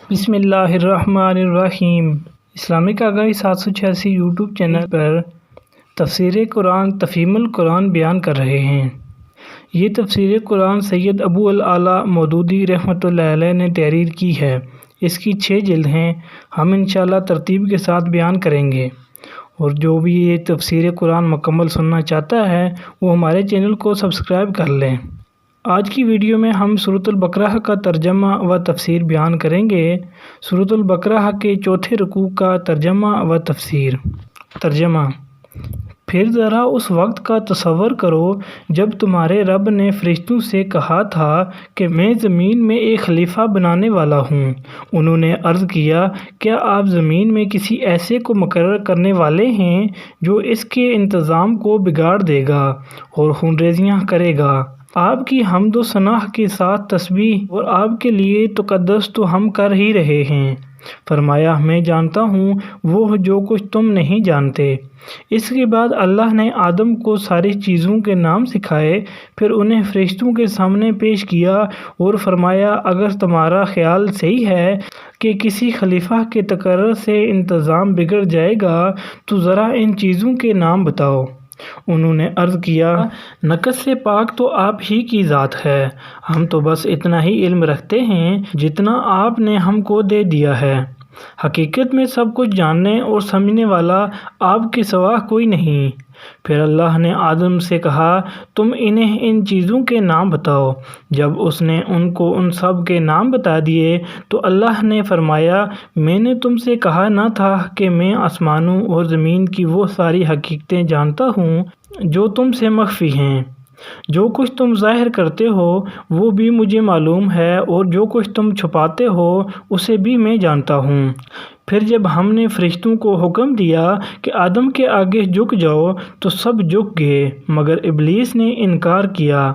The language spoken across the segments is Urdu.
بسم اللہ الرحمن الرحیم۔ اسلامک آگاہی 786 یوٹیوب چینل پر تفسیر قرآن تفہیم القرآن بیان کر رہے ہیں۔ یہ تفسیر قرآن سید ابو العلا مودودی رحمۃ اللہ علیہ نے تحریر کی ہے۔ اس کی 6 جلد ہیں۔ ہم انشاءاللہ ترتیب کے ساتھ بیان کریں گے، اور جو بھی یہ تفسیر قرآن مکمل سننا چاہتا ہے وہ ہمارے چینل کو سبسکرائب کر لیں۔ آج کی ویڈیو میں ہم سورۃ البقرہ کا ترجمہ و تفسیر بیان کریں گے۔ سورۃ البقرہ کے چوتھے رکوع کا ترجمہ و تفسیر۔ ترجمہ: پھر ذرا اس وقت کا تصور کرو جب تمہارے رب نے فرشتوں سے کہا تھا کہ میں زمین میں ایک خلیفہ بنانے والا ہوں۔ انہوں نے عرض کیا، کیا آپ زمین میں کسی ایسے کو مقرر کرنے والے ہیں جو اس کے انتظام کو بگاڑ دے گا اور خون ریزیاں کرے گا؟ آپ کی حمد و ثناء کے ساتھ تسبیح اور آپ کے لیے تقدس تو ہم کر ہی رہے ہیں۔ فرمایا، میں جانتا ہوں وہ جو کچھ تم نہیں جانتے۔ اس کے بعد اللہ نے آدم کو ساری چیزوں کے نام سکھائے، پھر انہیں فرشتوں کے سامنے پیش کیا اور فرمایا، اگر تمہارا خیال صحیح ہے کہ کسی خلیفہ کے تقرر سے انتظام بگڑ جائے گا تو ذرا ان چیزوں کے نام بتاؤ۔ انہوں نے عرض کیا، نقص سے پاک تو آپ ہی کی ذات ہے، ہم تو بس اتنا ہی علم رکھتے ہیں جتنا آپ نے ہم کو دے دیا ہے۔ حقیقت میں سب کچھ جاننے اور سمجھنے والا آپ کے سوا کوئی نہیں۔ پھر اللہ نے آدم سے کہا، تم انہیں ان چیزوں کے نام بتاؤ۔ جب اس نے ان کو ان سب کے نام بتا دیے تو اللہ نے فرمایا، میں نے تم سے کہا نہ تھا کہ میں آسمانوں اور زمین کی وہ ساری حقیقتیں جانتا ہوں جو تم سے مخفی ہیں؟ جو کچھ تم ظاہر کرتے ہو وہ بھی مجھے معلوم ہے، اور جو کچھ تم چھپاتے ہو اسے بھی میں جانتا ہوں۔ پھر جب ہم نے فرشتوں کو حکم دیا کہ آدم کے آگے جھک جاؤ تو سب جھک گئے مگر ابلیس نے انکار کیا۔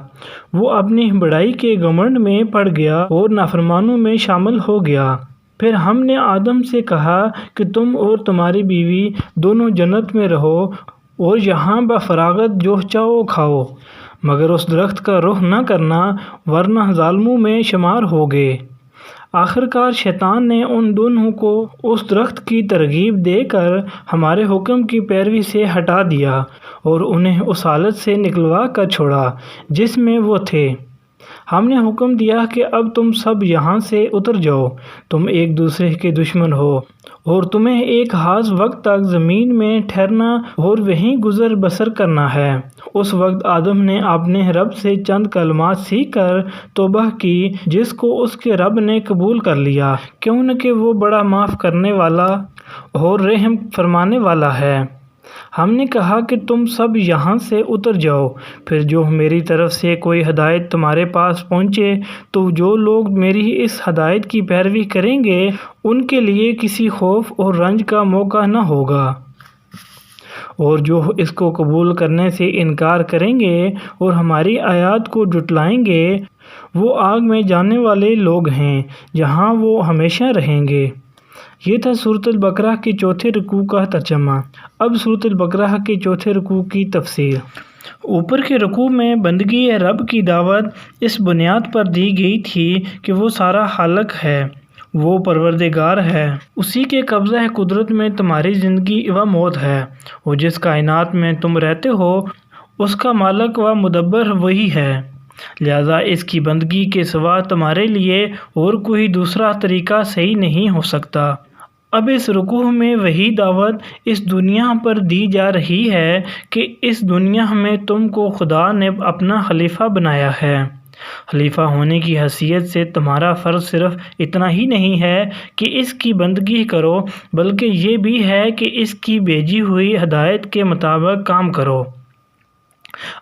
وہ اپنی بڑائی کے گھمنڈ میں پڑ گیا اور نافرمانوں میں شامل ہو گیا۔ پھر ہم نے آدم سے کہا کہ تم اور تمہاری بیوی دونوں جنت میں رہو اور یہاں بفراغت جو چاہو کھاؤ، مگر اس درخت کا رخ نہ کرنا ورنہ ظالموں میں شمار ہوگے۔ آخرکار شیطان نے ان دونوں کو اس درخت کی ترغیب دے کر ہمارے حکم کی پیروی سے ہٹا دیا اور انہیں اس حالت سے نکلوا کر چھوڑا جس میں وہ تھے۔ ہم نے حکم دیا کہ اب تم سب یہاں سے اتر جاؤ، تم ایک دوسرے کے دشمن ہو اور تمہیں ایک خاص وقت تک زمین میں ٹھہرنا اور وہیں گزر بسر کرنا ہے۔ اس وقت آدم نے اپنے رب سے چند کلمات سیکھ کر توبہ کی، جس کو اس کے رب نے قبول کر لیا، کیونکہ وہ بڑا معاف کرنے والا اور رحم فرمانے والا ہے۔ ہم نے کہا کہ تم سب یہاں سے اتر جاؤ، پھر جو میری طرف سے کوئی ہدایت تمہارے پاس پہنچے تو جو لوگ میری اس ہدایت کی پیروی کریں گے ان کے لیے کسی خوف اور رنج کا موقع نہ ہوگا، اور جو اس کو قبول کرنے سے انکار کریں گے اور ہماری آیات کو جھٹلائیں گے وہ آگ میں جانے والے لوگ ہیں جہاں وہ ہمیشہ رہیں گے۔ یہ تھا سورۃ البقرہ کے چوتھے رکوع کا ترجمہ۔ اب سورۃ البقرہ کے چوتھے رکوع کی تفسیر۔ اوپر کے رکوع میں بندگی رب کی دعوت اس بنیاد پر دی گئی تھی کہ وہ سارا خالق ہے، وہ پروردگار ہے، اسی کے قبضہ قدرت میں تمہاری زندگی و موت ہے، اور جس کائنات میں تم رہتے ہو اس کا مالک و مدبر وہی ہے، لہذا اس کی بندگی کے سوا تمہارے لیے اور کوئی دوسرا طریقہ صحیح نہیں ہو سکتا۔ اب اس رکوع میں وہی دعوت اس دنیا پر دی جا رہی ہے کہ اس دنیا میں تم کو خدا نے اپنا خلیفہ بنایا ہے۔ خلیفہ ہونے کی حیثیت سے تمہارا فرض صرف اتنا ہی نہیں ہے کہ اس کی بندگی کرو، بلکہ یہ بھی ہے کہ اس کی بھیجی ہوئی ہدایت کے مطابق کام کرو۔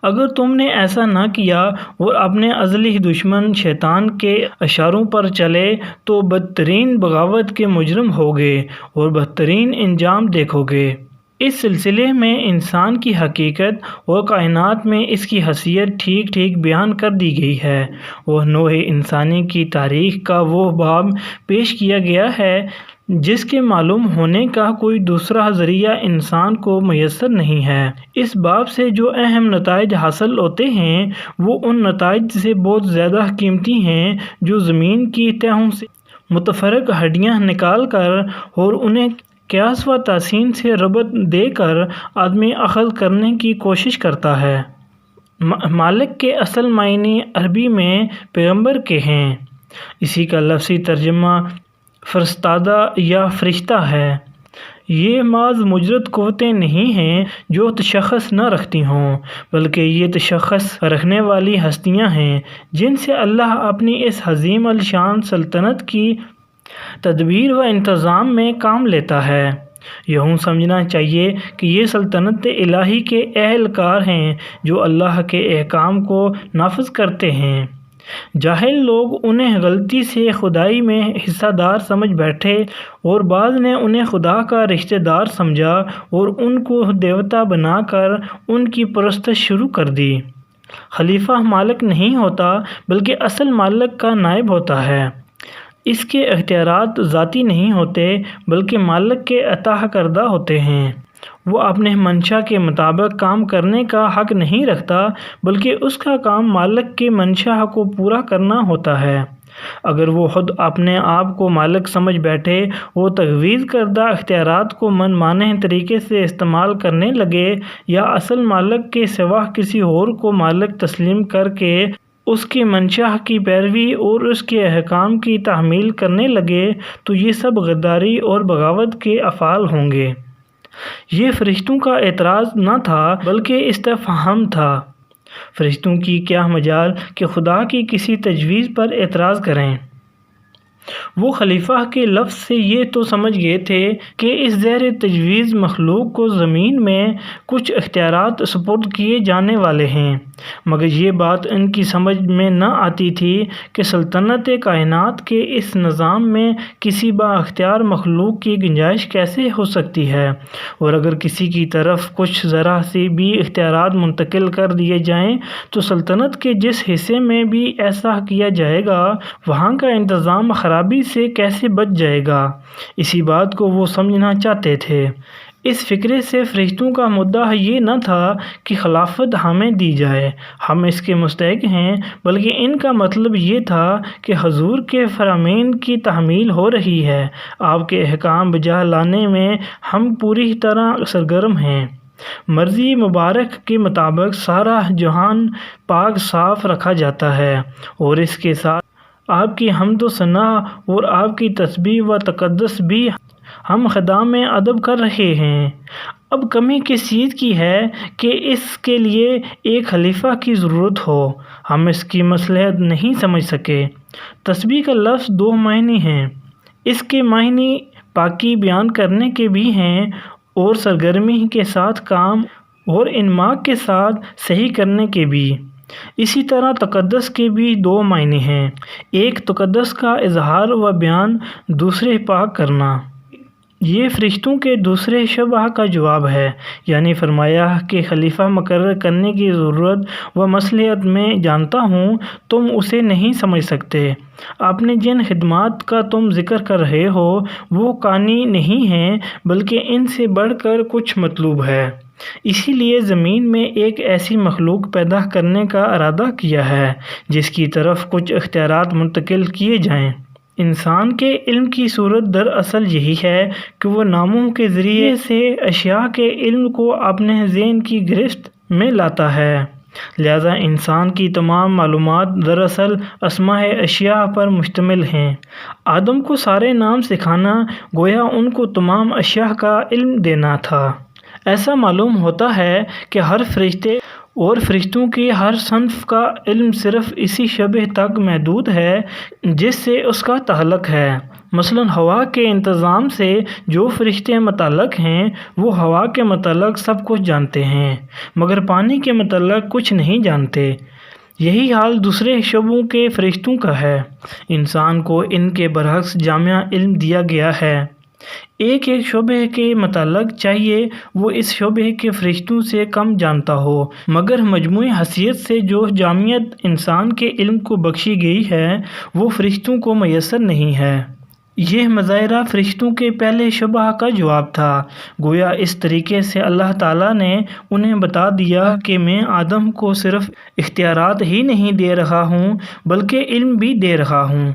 اگر تم نے ایسا نہ کیا اور اپنے ازلی دشمن شیطان کے اشاروں پر چلے تو بدترین بغاوت کے مجرم ہوگے اور بدترین انجام دیکھو گے۔ اس سلسلے میں انسان کی حقیقت اور کائنات میں اس کی حیثیت ٹھیک ٹھیک بیان کر دی گئی ہے، اور نوع انسانی کی تاریخ کا وہ باب پیش کیا گیا ہے جس کے معلوم ہونے کا کوئی دوسرا ذریعہ انسان کو میسر نہیں ہے۔ اس باب سے جو اہم نتائج حاصل ہوتے ہیں وہ ان نتائج سے بہت زیادہ قیمتی ہیں جو زمین کی تہوں سے متفرق ہڈیاں نکال کر اور انہیں قیاس و تحسین سے ربط دے کر آدمی عقل کرنے کی کوشش کرتا ہے۔ مالک کے اصل معنی عربی میں پیغمبر کے ہیں۔ اسی کا لفظی ترجمہ فرستادہ یا فرشتہ ہے۔ یہ محض مجرد قوتیں نہیں ہیں جو تشخص نہ رکھتی ہوں، بلکہ یہ تشخص رکھنے والی ہستیاں ہیں جن سے اللہ اپنی اس عظیم الشان سلطنت کی تدبیر و انتظام میں کام لیتا ہے۔ یوں سمجھنا چاہیے کہ یہ سلطنت الہی کے اہلکار ہیں جو اللہ کے احکام کو نافذ کرتے ہیں۔ جاہل لوگ انہیں غلطی سے خدائی میں حصہ دار سمجھ بیٹھے اور بعض نے انہیں خدا کا رشتہ دار سمجھا اور ان کو دیوتا بنا کر ان کی پرستش شروع کر دی۔ خلیفہ مالک نہیں ہوتا بلکہ اصل مالک کا نائب ہوتا ہے۔ اس کے اختیارات ذاتی نہیں ہوتے بلکہ مالک کے عطا کردہ ہوتے ہیں۔ وہ اپنے منشا کے مطابق کام کرنے کا حق نہیں رکھتا بلکہ اس کا کام مالک کے منشا کو پورا کرنا ہوتا ہے۔ اگر وہ خود اپنے آپ کو مالک سمجھ بیٹھے اور تجویز کردہ اختیارات کو من مانے طریقے سے استعمال کرنے لگے یا اصل مالک کے سوا کسی اور کو مالک تسلیم کر کے اس کے منشا کی پیروی اور اس کے احکام کی تحمیل کرنے لگے تو یہ سب غداری اور بغاوت کے افعال ہوں گے۔ یہ فرشتوں کا اعتراض نہ تھا بلکہ استفہام تھا۔ فرشتوں کی کیا مجال کہ خدا کی کسی تجویز پر اعتراض کریں۔ وہ خلیفہ کے لفظ سے یہ تو سمجھ گئے تھے کہ اس زیر تجویز مخلوق کو زمین میں کچھ اختیارات سپرد کیے جانے والے ہیں، مگر یہ بات ان کی سمجھ میں نہ آتی تھی کہ سلطنت کائنات کے اس نظام میں کسی با اختیار مخلوق کی گنجائش کیسے ہو سکتی ہے، اور اگر کسی کی طرف کچھ ذرا سی بھی اختیارات منتقل کر دیے جائیں تو سلطنت کے جس حصے میں بھی ایسا کیا جائے گا وہاں کا انتظام خرابی سے کیسے بچ جائے گا، اسی بات کو وہ سمجھنا چاہتے تھے۔ اس فکرے سے فرشتوں کا مدعا یہ نہ تھا کہ خلافت ہمیں دی جائے، ہم اس کے مستحق ہیں، بلکہ ان کا مطلب یہ تھا کہ حضور کے فرامین کی تحمیل ہو رہی ہے، آپ کے احکام بجا لانے میں ہم پوری طرح سرگرم ہیں۔ مرضی مبارک کے مطابق سارا جہان پاک صاف رکھا جاتا ہے اور اس کے ساتھ آپ کی حمد و ثنا اور آپ کی تسبیح و تقدس بھی ہم خدمت میں ادب کر رہے ہیں۔ اب کمی کس چیز کی ہے کہ اس کے لیے ایک خلیفہ کی ضرورت ہو، ہم اس کی مصلحت نہیں سمجھ سکے۔ تسبیح کا لفظ دو معنی ہیں، اس کے معنی پاکی بیان کرنے کے بھی ہیں اور سرگرمی کے ساتھ کام اور انماق کے ساتھ صحیح کرنے کے بھی۔ اسی طرح تقدس کے بھی دو معنی ہیں، ایک تقدس کا اظہار و بیان، دوسرے پاک کرنا۔ یہ فرشتوں کے دوسرے شبہ کا جواب ہے، یعنی فرمایا کہ خلیفہ مقرر کرنے کی ضرورت و مصلحت میں جانتا ہوں، تم اسے نہیں سمجھ سکتے۔ آپ نے جن خدمات کا تم ذکر کر رہے ہو وہ قانی نہیں ہیں بلکہ ان سے بڑھ کر کچھ مطلوب ہے، اسی لیے زمین میں ایک ایسی مخلوق پیدا کرنے کا ارادہ کیا ہے جس کی طرف کچھ اختیارات منتقل کیے جائیں۔ انسان کے علم کی صورت دراصل یہی ہے کہ وہ ناموں کے ذریعے سے اشیاء کے علم کو اپنے ذہن کی گرفت میں لاتا ہے، لہذا انسان کی تمام معلومات دراصل اسماء اشیاء پر مشتمل ہیں۔ آدم کو سارے نام سکھانا گویا ان کو تمام اشیاء کا علم دینا تھا۔ ایسا معلوم ہوتا ہے کہ ہر فرشتے اور فرشتوں کی ہر صنف کا علم صرف اسی شعبے تک محدود ہے جس سے اس کا تعلق ہے۔ مثلاً ہوا کے انتظام سے جو فرشتے متعلق ہیں وہ ہوا کے متعلق سب کچھ جانتے ہیں مگر پانی کے متعلق کچھ نہیں جانتے۔ یہی حال دوسرے شعبوں کے فرشتوں کا ہے۔ انسان کو ان کے برعکس جامع علم دیا گیا ہے، ایک ایک شعبے کے متعلق چاہیے وہ اس شعبے کے فرشتوں سے کم جانتا ہو، مگر مجموعی حیثیت سے جو جامعیت انسان کے علم کو بخشی گئی ہے وہ فرشتوں کو میسر نہیں ہے۔ یہ مظاہرہ فرشتوں کے پہلے شبہ کا جواب تھا، گویا اس طریقے سے اللہ تعالیٰ نے انہیں بتا دیا کہ میں آدم کو صرف اختیارات ہی نہیں دے رہا ہوں بلکہ علم بھی دے رہا ہوں۔